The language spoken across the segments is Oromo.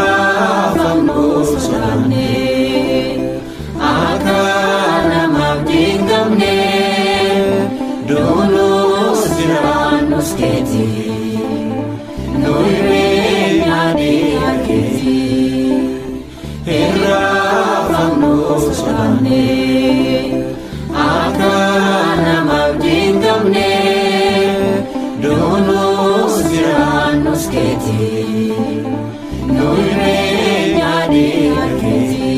Hirraafamnu sodaanne akka namaaf dinqamne duunus jiraannus keeti nuyi yaadni argeeti. Hirraafamnu sodaanne akka namaaf dinqamne duunus jiraannus keeti nuyi yaadni argeeti.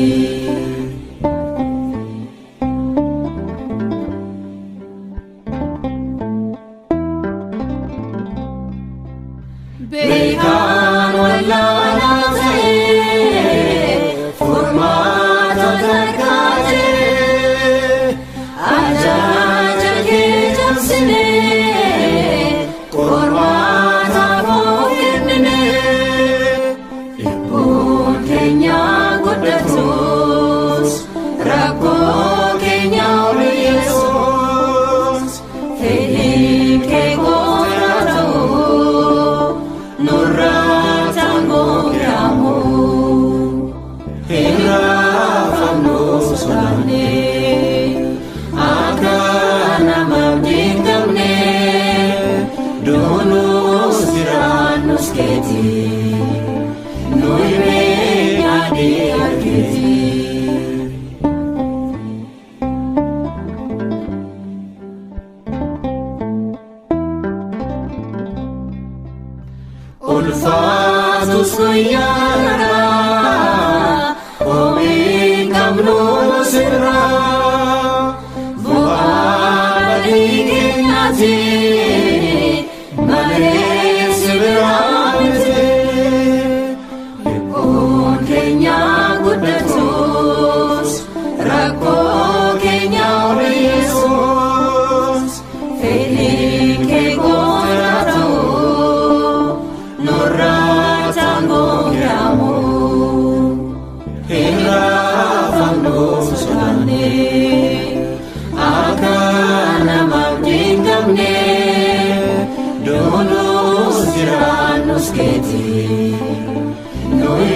Beekan wallaalaa ta'ee furmaata argatee ajaaja kee cabsinee qormaata koo kenninee dhibbuun keenya guddatus rakkoo keenya Yesuus fedhii kee goota ta'uu nurraa tangoogiramu. Hirraafamnu sodaanne akka namaaf dinqamne duunus jiraannus keeti nuyi yaadni argeeti. Ulfaatus guyyaarraa oomishni qabnu sirraa bu'aa badii keenyaati malee sibiraa miti. Dhibbuun keenya guddatus rakkoo keenya Yesuus fedhii kee goota ta'uu nurraa tangoogiramu. Hirraafamnu sodaanne akka namaaf dinqamne duunus jiraannus keeti nuyi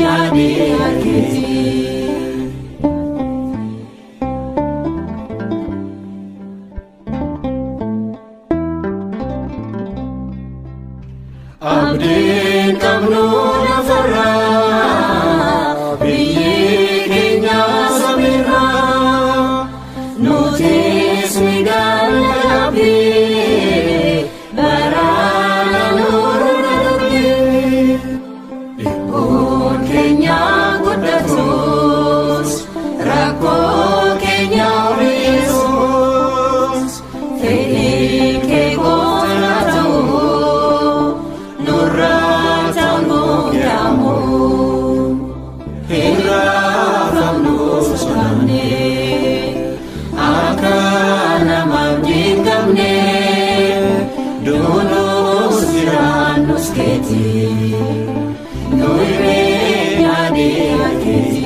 yaadni argeeti. Abdiin qabnu lafarraa biyyi keenya samiirraa nutis miidhagina dhabee baraana nurra darbee dhibbuun keenya guddatus rakkoo keenya Yesuus fedhii kee goota ta'uu nurraa tangoogiramu. Hirraafamnu sodaanne akka namaaf dinqamne duunus jiraannus keeti nuyi yaadni argeeti.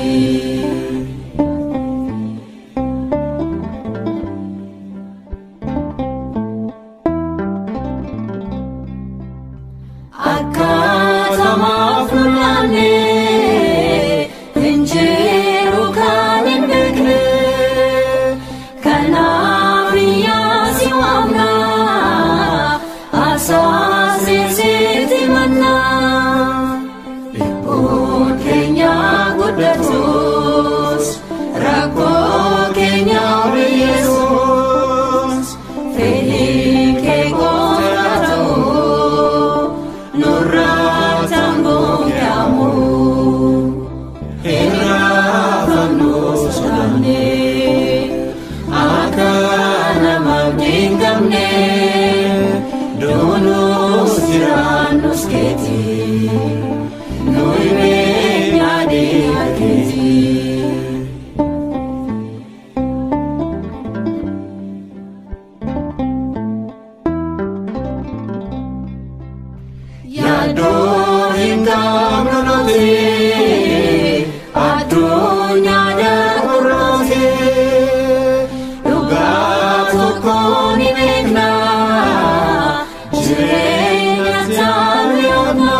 Akkatamaaf lolaanne injiru kan hin beekne kanaaf iyyaasi waamna asaasiisiiti manna. Dhibbuun keenya guddatus rakkoo keenya Yesuus fedhii kee goota ta'uu nurraa tangoogiramu. Hirraafamnu sodaanne akka namaaf dinqamne duunus jiraannus keeti nuyi yaadni argeeti. Yaaddoo hin qabnu nuti addunyaa darburooti dhugaa tokko ni beekna jireenya taanu yoona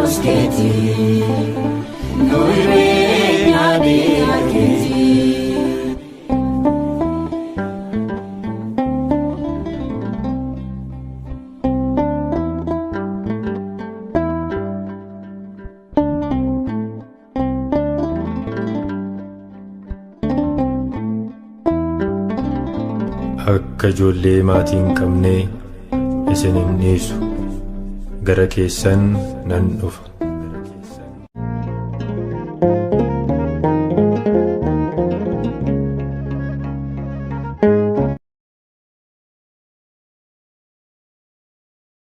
jiraannus keeti nuyi beeknaa dhiiga keeti. Akka ijoollee maatii hin qabne isin hin dhiisu, gara keessan nan dhufa.